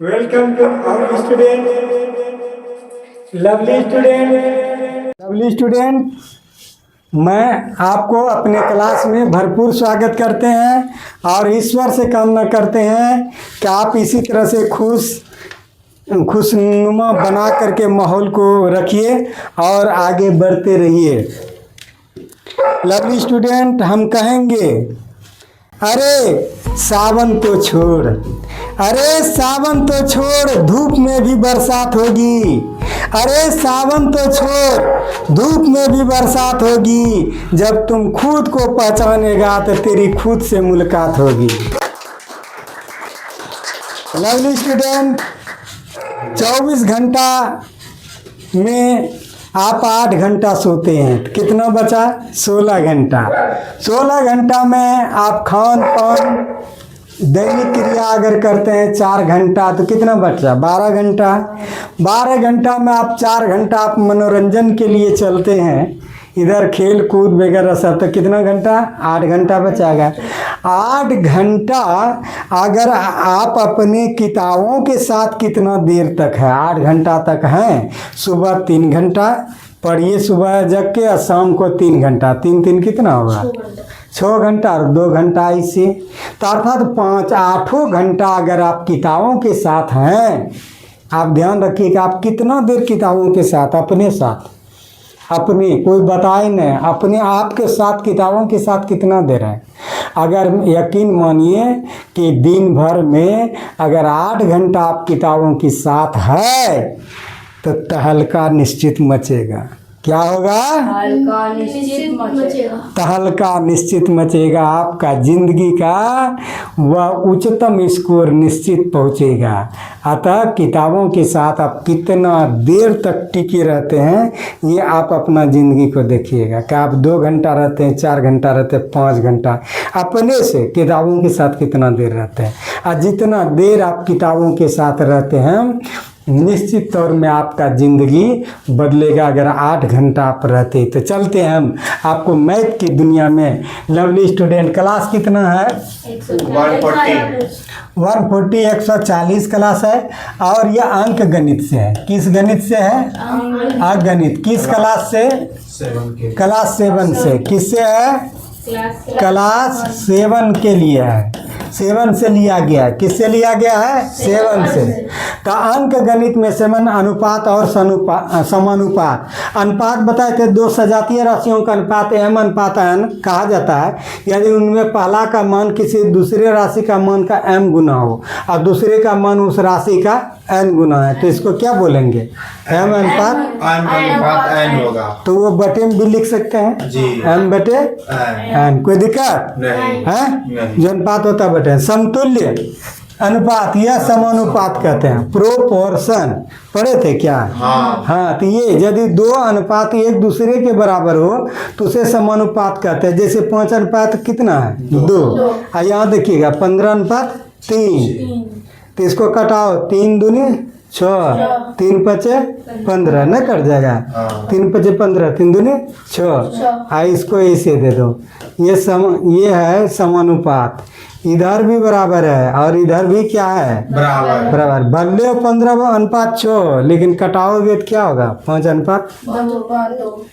Welcome to our student, lovely student। मैं आपको अपने क्लास में भरपूर स्वागत करते हैं और ईश्वर से कामना करते हैं कि आप इसी तरह से खुशनुमा बना करके माहौल को रखिए और आगे बढ़ते रहिए। लवली स्टूडेंट, हम कहेंगे अरे सावन तो छोड़, अरे सावन तो छोड़, धूप में भी बरसात होगी। अरे सावन तो छोड़, धूप में भी बरसात होगी। जब तुम खुद को पहचानेगा तो तेरी खुद से मुलाकात होगी। लवली स्टूडेंट, 24 घंटा में आप 8 घंटा सोते हैं, तो कितना बचा? 16 घंटा। 16 घंटा में आप खान पान दैनिक क्रिया अगर करते हैं 4 घंटा, तो कितना बचा? 12 घंटा। 12 घंटा में आप 4 घंटा आप मनोरंजन के लिए चलते हैं, इधर खेल कूद वगैरह सब, तो कितना घंटा? 8 घंटा बचाएगा। 8 घंटा अगर आप अपने किताबों के साथ कितना देर तक है? 8 घंटा तक हैं। सुबह 3 घंटा पढ़िए, सुबह जग के, और शाम को 3 घंटा। 3 कितना होगा? 6 घंटा और 2 घंटा इसे, तो अर्थात 8 घंटा अगर आप किताबों के साथ हैं। आप ध्यान रखिए कि आप कितना देर किताबों के साथ, अपने साथ, अपने, कोई बताए नहीं, अपने आप के साथ, किताबों के साथ कितना देर है। अगर यकीन मानिए कि दिन भर में अगर 8 घंटा आप किताबों के साथ है तो तहलका निश्चित मचेगा। क्या होगा? तहलका निश्चित मचेगा। आपका जिंदगी का वह उच्चतम स्कोर निश्चित पहुंचेगा। अतः किताबों के साथ आप कितना देर तक टिके रहते हैं, ये आप अपना ज़िंदगी को देखिएगा कि आप 2 घंटा रहते हैं, 4 घंटा रहते हैं, 5 घंटा, अपने से किताबों के साथ कितना देर रहते हैं। और जितना देर आप किताबों के साथ रहते हैं, निश्चित तौर में आपका ज़िंदगी बदलेगा। अगर 8 घंटा आप रहते, तो चलते हैं हम आपको मैथ की दुनिया में। लवली स्टूडेंट, क्लास कितना है? 140 140 क्लास है। और यह अंक गणित से है। किस गणित से है? अंक गणित। किस क्लास से? क्लास 7 से। किससे है? क्लास 7 के लिए है। 7 से लिया गया है। किससे लिया गया है? 7 से। तो अंक गणित में समान अनुपात और समानुपात। अनुपात बताए थे, 2 सजातीय राशियों का अनुपात m अनुपात n कहा जाता है। यदि उनमें पहला का मान किसी दूसरे राशि का मान का m गुना हो और दूसरे का मान उस राशि का n गुना है, तो इसको क्या बोलेंगे? m अनुपात n होगा। तो वो बटे में भी लिख सकते हैं जी, m बटे n। कोई दिक्कत नहीं है? जो अनुपात होता है बटे। समतुल्य अनुपात या समानुपात कहते हैं। प्रोपोर्शन पढ़े थे क्या? हाँ। तो ये यदि 2 अनुपात एक दूसरे के बराबर हो तो उसे समानुपात कहते हैं। जैसे 5 अनुपात कितना है? 2। यहाँ देखिएगा 15 अनुपात 3। तो इसको कटाओ, 3 दूनी 6, 3 पचे 15, न कट जाएगा? 3 पचे 15, 3 दूनी 6। इसको ऐसे दे दो। ये है समानुपात। इधर भी बराबर है और इधर भी क्या है? बराबर। बल्ले 15 अनुपात 6, लेकिन कटाओगे तो क्या होगा? 5 अनुपात 2।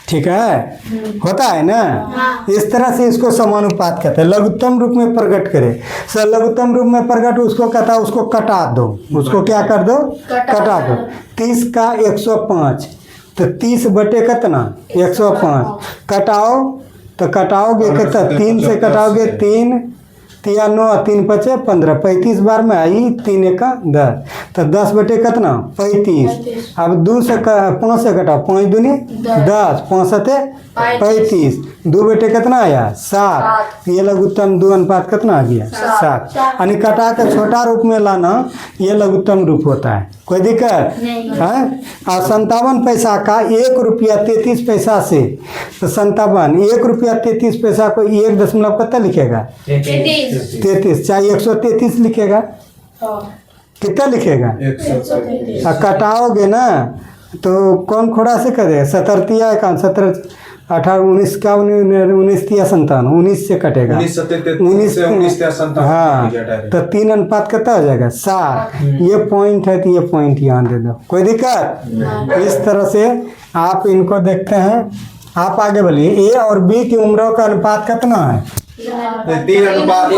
ठीक है, होता है ना। इस तरह से इसको समानुपात कहते हैं। लघुत्तम रूप में प्रकट करे, सर लघुत्तम रूप में प्रकट उसको कहता है, उसको कटा दो, उसको क्या कर दो, कटा दो। 30 का 105, तो 30 बटे कितना 105, कटाओ तो कटाओगे कितना, 3 से कटाओगे 3 तिया 9, 3 पचे 15, 35 बार में आई, 3 एका 10, तो 10 बटे कितना 35। अब 2 से 5 से कटाओ, 5 दूनी 10, 5 सते 35, 2 बटे कितना आया 7। ये लघुत्तम 2 अनुपात कितना आ गया 7। यानी कटा के छोटा रूप में लाना ये लघुत्तम रूप होता है, कोई दिक्कत है। और 57 पैसा का 1 रुपया 33 पैसा से, तो 57 1 रुपया 33 पैसा को 1 दशमलव कितना लिखेगा 33, चाहे 133 लिखेगा, कितना लिखेगा 133। और कटाओगे ना तो कौन खोड़ा से करे, 17 एकावन 17 18 19 का 19 तिया 57, 19 से कटेगा 19 हाँ, तो 3 अनुपात कितना हो जाएगा 7। ये पॉइंट है, तो ये पॉइंट यहाँ दे दो, कोई दिक्कत। इस तरह से आप इनको देखते हैं। आप आगे बोलिए, ए और बी की उम्रों का अनुपात कितना है, 3 अनुपात।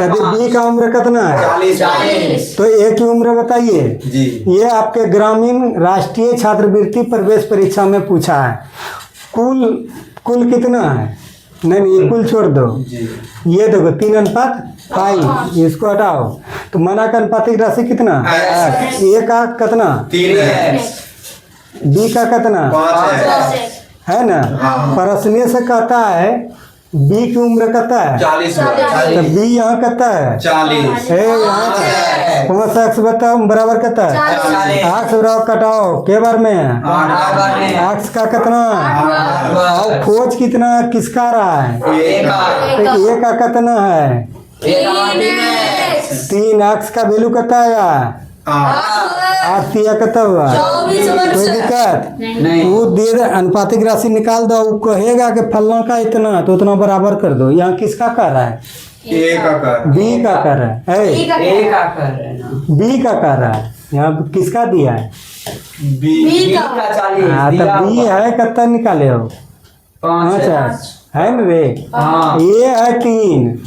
यदि बी का उम्र कितना है 40, तो ए की उम्र बताइए जी। ये आपके ग्रामीण राष्ट्रीय छात्रवृत्ति प्रवेश परीक्षा में पूछा है। कुल कितना है, नहीं ये कुल छोड़ दो, ये देखो 3 अनुपात 5, इसको हटाओ तो माना का अनुपातिक राशि कितना, ए का कितना 3x, बी का कितना 5x, है ना। प्रश्न से कहता है बी की उम्र कितना है 40, तो बी यहाँ कितना है 40, है यहाँ 5x बताओ बराबर कितना है, 8 बराबर कटाओ के बार में है 8 का कितना, और खोज कितना किसका रहा है, तो ए का कितना है 3x का वैल्यू कितना आया 8 तिया कितना हुआ, कोई दिक्कत नहीं। वो दे दे अनुपातिक राशि निकाल दो, वो कहेगा कि फलना का इतना तो उतना बराबर कर दो। यहाँ किसका कर रहा है, ए का कर, बी का कर रहा है, ए का कर रहे हैं ना, बी का कर रहा है। यहाँ किसका दिया है, बी का 40 हाँ तो बी है कितना निकाले हो 5 है न रे, हाँ। ये है 3,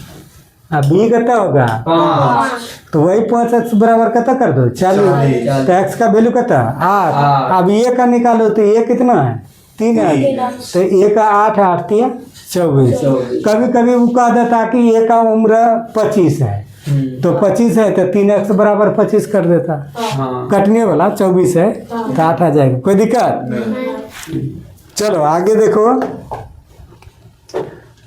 अब बी कितना होगा 5, तो वही 5x बराबर कितना कर दो 40, तो x का वैल्यू कितना 8। अब ये का निकालो तो ये कितना है 3 है, तो ए का 8 है, 8 तिया 24। कभी कभी वो कह देता कि ए का उम्र 25 है, तो 25 है तो 3x बराबर 25 कर देता, कटने वाला 24 है तो 8 आ जाएगा, कोई दिक्कत। चलो आगे देखो,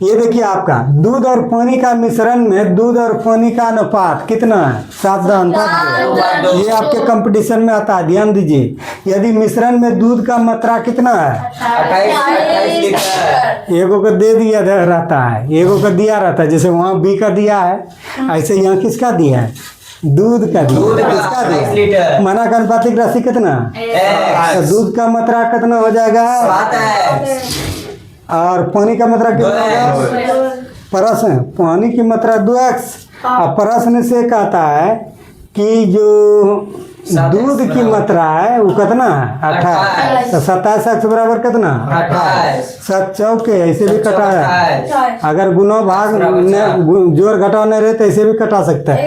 ये देखिए आपका दूध और पानी का मिश्रण में दूध और पानी का अनुपात कितना है 7:2। ये आपके कंपटीशन में आता है, ध्यान दीजिए। यदि मिश्रण में दूध का मात्रा कितना है 28 लीटर, एगो को दे दिया रहता है, एगो को दिया रहता है, जैसे वहाँ बी का दिया है, ऐसे यहाँ किसका दिया है दूध का दिया, किसका 28 लीटर, दिया, माना का अनुपातिक राशि कितना, तो दूध का मात्रा कितना हो जाएगा 7x, और पानी का मात्रा कितना होगा, प्रश्न पानी की मात्रा 2x, और प्रश्न से कहता है कि जो दूध की मात्रा है वो कितना है 28, तो 27x बराबर कितना 28, 7 चौके ऐसे भी कटाया, अगर गुना भाग जोड़ घटाव नहीं रहे तो ऐसे भी कटा सकता है।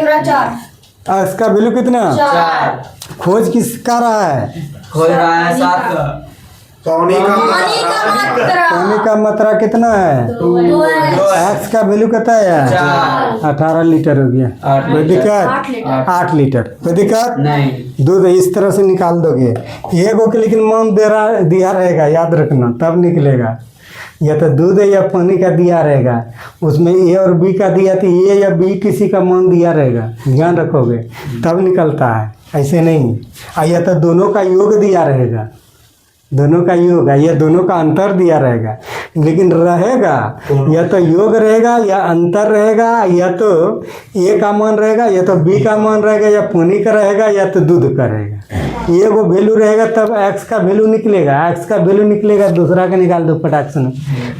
और इसका वैल्यू कितना 4, खोज किसका रहा है, खोज रहा है 7, पानी पानी का मात्रा कितना है, एक्स का वैल्यू कितना है 18 लीटर हो गया, कोई दिक्कत 8 लीटर, कोई दिक्कत नहीं। दूध इस तरह से निकाल दोगे। एगो के लेकिन मान दिया रहेगा, याद रखना तब निकलेगा, या तो दूध है या पानी का दिया रहेगा, उसमें ए और बी का दिया तो ए या बी किसी का मान दिया रहेगा, ध्यान रखोगे तब निकलता है, ऐसे नहीं। या तो दोनों का योग दिया रहेगा, दोनों का योग है या दोनों का अंतर दिया रहेगा, लेकिन रहेगा या तो योग रहेगा या अंतर रहेगा, या तो ए का मान रहेगा या तो बी का मान रहेगा, या पानी का रहेगा या तो दूध का रहेगा। ये वो वैल्यू रहेगा तब एक्स का वैल्यू निकलेगा, एक्स का वैल्यू निकलेगा, दूसरा का निकाल दो फटाक से,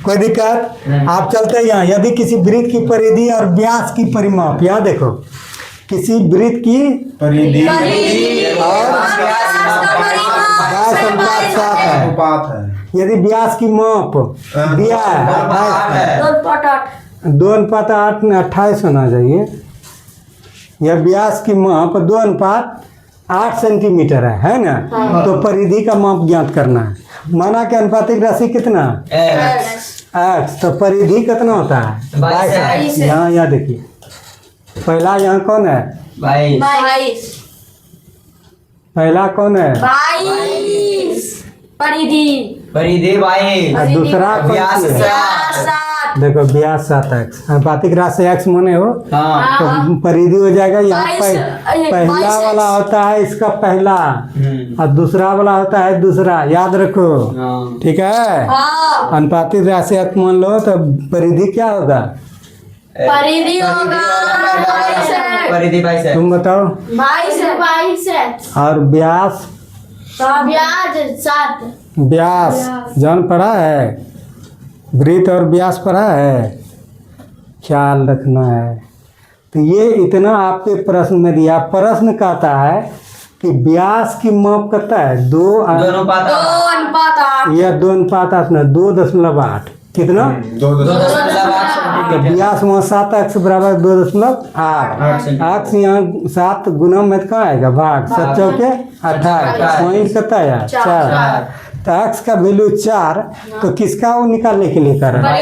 कोई दिक्कत। आप चलते हैं यहाँ, यदि किसी वृत्त की परिधि और व्यास की परिमाप, यहाँ देखो किसी वृत्त की परिधि और व्यास अनुपात 7 है, अनुपात है, यदि व्यास की माप दिया है 2:8 में 28 होना चाहिए। यह व्यास की माप 2:8 सेंटीमीटर है ना। तो परिधि का माप ज्ञात करना है। माना कि अनुपातिक राशि कितना x, तो परिधि कितना होता है 22। यहाँ देखिए पहला यहाँ कौन है 22 पहला कौन है परिधि परिधि 22 और दूसरा कौन व्यास सी है? 7 देखो व्यास 7x अनुपातिक राशि x माने हो हाँ तो परिधि हो जाएगा यहाँ 22 पहला 22x वाला होता है इसका पहला और दूसरा वाला होता है दूसरा। याद रखो हाँ ठीक है। हाँ अनुपातिक राशि x मान लो तो परिधि क्या होगा परिधि होगा 22 परिधि 22 तुम बताओ। 22 और व्यास ब्याज 7 व्यास जान पढ़ा है वृत्त और व्यास पढ़ा है ख्याल रखना है। तो ये इतना आपके प्रश्न में दिया। प्रश्न कहता है कि व्यास की माप करता है 2 दोनों पाता या 2:8 में 2.8 कितना 2.8 तो व्यास में 7x बराबर 2.8 x यहाँ 7 गुना में कहाँ आएगा भाग 7 चौके 28 वहीं कितना आया 4 तो x का वैल्यू 4 तो किसका वो निकालने के लिए कर रहा है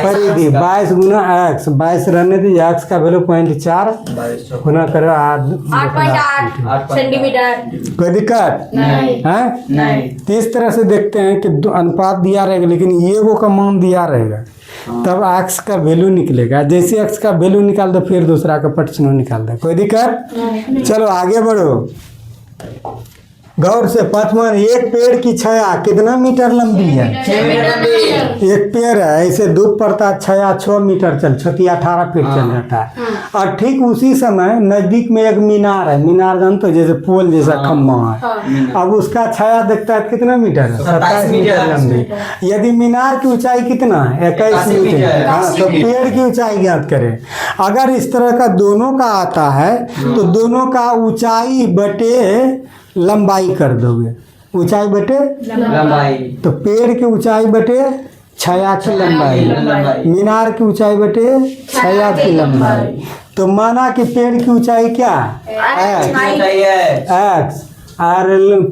परिधि 22 गुना x 22 रहने दीजिए x का वैल्यू 0.4 गुना करो 8.8 सेंटीमीटर कोई दिक्कत नहीं है नहीं तो इस तरह से देखते हैं कि अनुपात दिया रहेगा लेकिन ये वो का मान दिया रहेगा तब x का वैल्यू निकलेगा। जैसे x का वैल्यू निकाल दो फिर दूसरा का पटचिन्ह निकाल दो कोई दिक्कत। चलो आगे बढ़ो गौर से। पांचवा एक पेड़ की छाया कितना मीटर लंबी है 6 मीटर लंबी एक पेड़ है ऐसे धूप पड़ता छाया 6 मीटर चल छतिया 18 फीट चल जाता है। और ठीक उसी समय नजदीक में एक मीनार है। मीनार जानते हो जैसे पोल जैसा खम्भा है। अब उसका छाया देखता है कितना मीटर है 27 मीटर लंबी। यदि मीनार की ऊंचाई कितना है 21 मीटर हाँ तो पेड़ की ऊंचाई ज्ञात करें। अगर इस तरह का दोनों का आता है तो दोनों का ऊंचाई बटे लंबाई कर दोगे। ऊंचाई बटे लंबाई तो पेड़ की ऊंचाई बटे छाया की लंबाई मीनार की ऊंचाई बटे छाया की लंबाई। तो माना कि पेड़ की ऊंचाई क्या है x और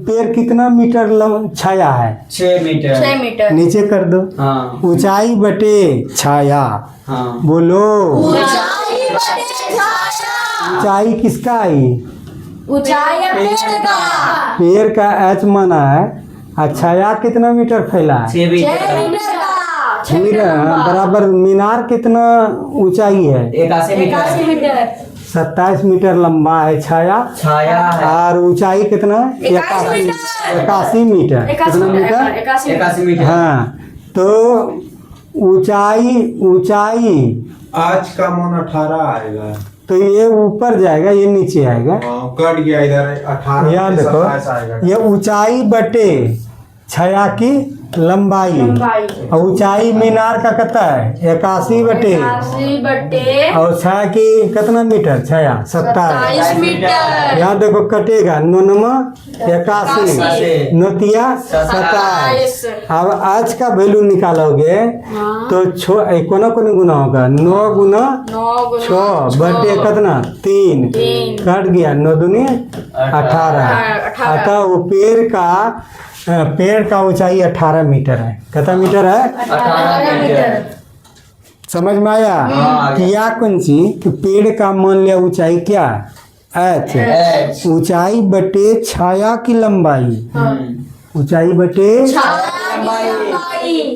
पेड़ कितना मीटर छाया है 6 मीटर नीचे कर दो हाँ ऊंचाई बटे छाया हाँ बोलो ऊंचाई बटे छाया ऊंचाई किसका आई ऊंचाई पेड़ का पेड़ का h माना है और छाया कितना मीटर फैला है 6 6 मीटर मीटर का फिर बराबर मीनार कितना ऊंचाई है 81 81 मीटर मीटर 27 मीटर लंबा है छाया छाया है और ऊंचाई कितना 81 मीटर कितना मीटर 81 मीटर हाँ तो ऊंचाई आज का मन 18 आएगा। तो ये ऊपर जाएगा ये नीचे आएगा। कट गया इधर 18 यहाँ से देखो 27 आएगा। ये ऊंचाई बटे छाया की लंबाई और ऊंचाई मीनार का कितना है 81 बटे 81 बटे और छाया की कितना मीटर छाया 27 मीटर यहाँ देखो कटेगा 9 81 नोतिया 27। अब आज का वैल्यू निकालोगे तो कोना कोने गुना होगा 9 गुना 6 बटे कितना 3 कट गया 9 दूनी 18। अतः वो पेड़ का ऊंचाई 18 मीटर है। कितना मीटर है 18 मीटर समझ में आया क्या कौन सी कि पेड़ का मान लिया ऊंचाई क्या h ऊंचाई बटे छाया की लंबाई ऊंचाई बटे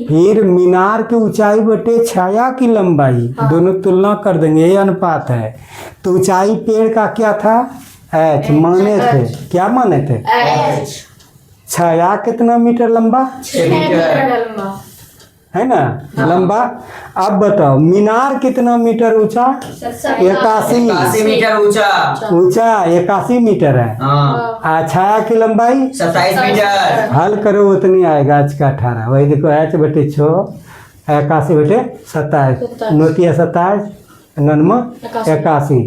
फिर मीनार की ऊंचाई बटे छाया की लंबाई दोनों तुलना कर देंगे ये अनुपात है। तो ऊंचाई पेड़ का क्या था h माने थे क्या माने थे छाया कितना मीटर लंबा 6 मीटर है ना लंबा। अब बताओ मीनार कितना मीटर ऊंचा 81 मीटर ऊंचा 81 मीटर है। हाँ छाया की लंबाई 27 मीटर हल करो उतनी आएगा आज का 18 वही देखो h बटे 6 81 बटे 27 नोतिया 27 99 81।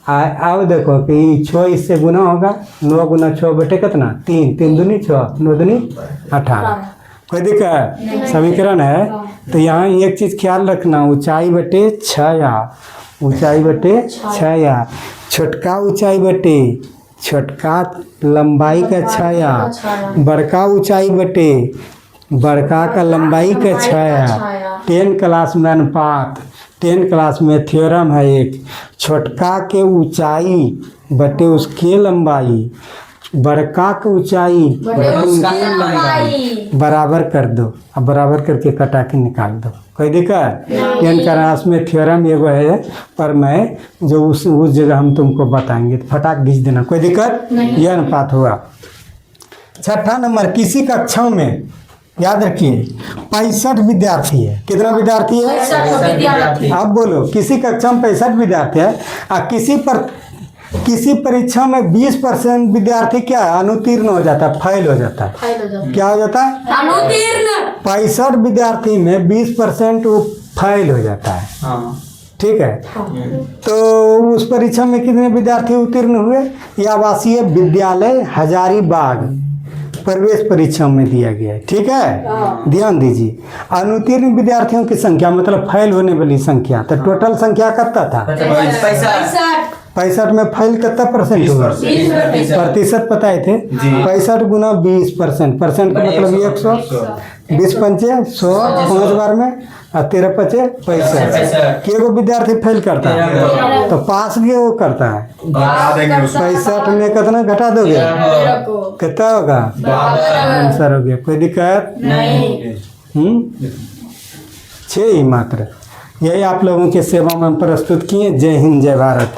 अब देखो कि 6 इससे गुना होगा 9 गुना 6 बटे कितना 3 3 दूनी 6 9 दूनी 18 कोई दिक्कत? समीकरण है तो यहाँ एक चीज़ ख्याल रखना, ऊंचाई बटे छाया, ऊंचाई बटे छाया, छोटका ऊंचाई बटे छोटका लंबाई का छाया, बड़का ऊंचाई बटे बड़का का लंबाई का छाया। 10 क्लास में अनुपात, 10 क्लास में थ्योरम है एक, छोटका के ऊंचाई बटे उसके लंबाई, बड़का के ऊंचाई बटे उसके लंबाई बराबर कर दो। अब बराबर करके कटा के निकाल दो, कोई दिक्कत? 10 क्लास में थ्योरम एगो है, पर मैं जो उस जगह हम तुमको बताएंगे तो फटाक घींच देना, कोई दिक्कत? यह अनुपात हुआ। छठा नंबर, किसी कक्षाओं में याद रखिए 65 विद्यार्थी है। कितना विद्यार्थी है? आप बोलो, किसी कक्षा में 65 विद्यार्थी है और किसी परीक्षा में 20% विद्यार्थी क्या है? अनुत्तीर्ण हो जाता है, फेल हो जाता है। क्या हो जाता है? अनुत्तीर्ण। 65 विद्यार्थी में 20% वो फेल हो जाता है। हाँ। ठीक है, तो उस परीक्षा में कितने विद्यार्थी उत्तीर्ण हुए? ये आवासीय विद्यालय हजारीबाग प्रवेश परीक्षा में दिया गया है। ठीक है, ध्यान दीजिए। अनुत्तीर्ण विद्यार्थियों की संख्या मतलब फेल होने वाली संख्या, तो टोटल संख्या कितना था? 65 में फेल कितना परसेंट हुआ? प्रतिशत पता है थे? 65 गुना 20%, परसेंट का मतलब 100, 20 पंचे 100, 5 बार में और 13 पचे 65। केगो विद्यार्थी फेल करता है तो पास भी वो करता है। 65 में कितना घटा दोगे? कितना होगा? आंसर हो गया, कोई दिक्कत नहीं। 6 ही मात्र। यही आप लोगों के सेवा में प्रस्तुत किए। जय हिंद, जय भारत।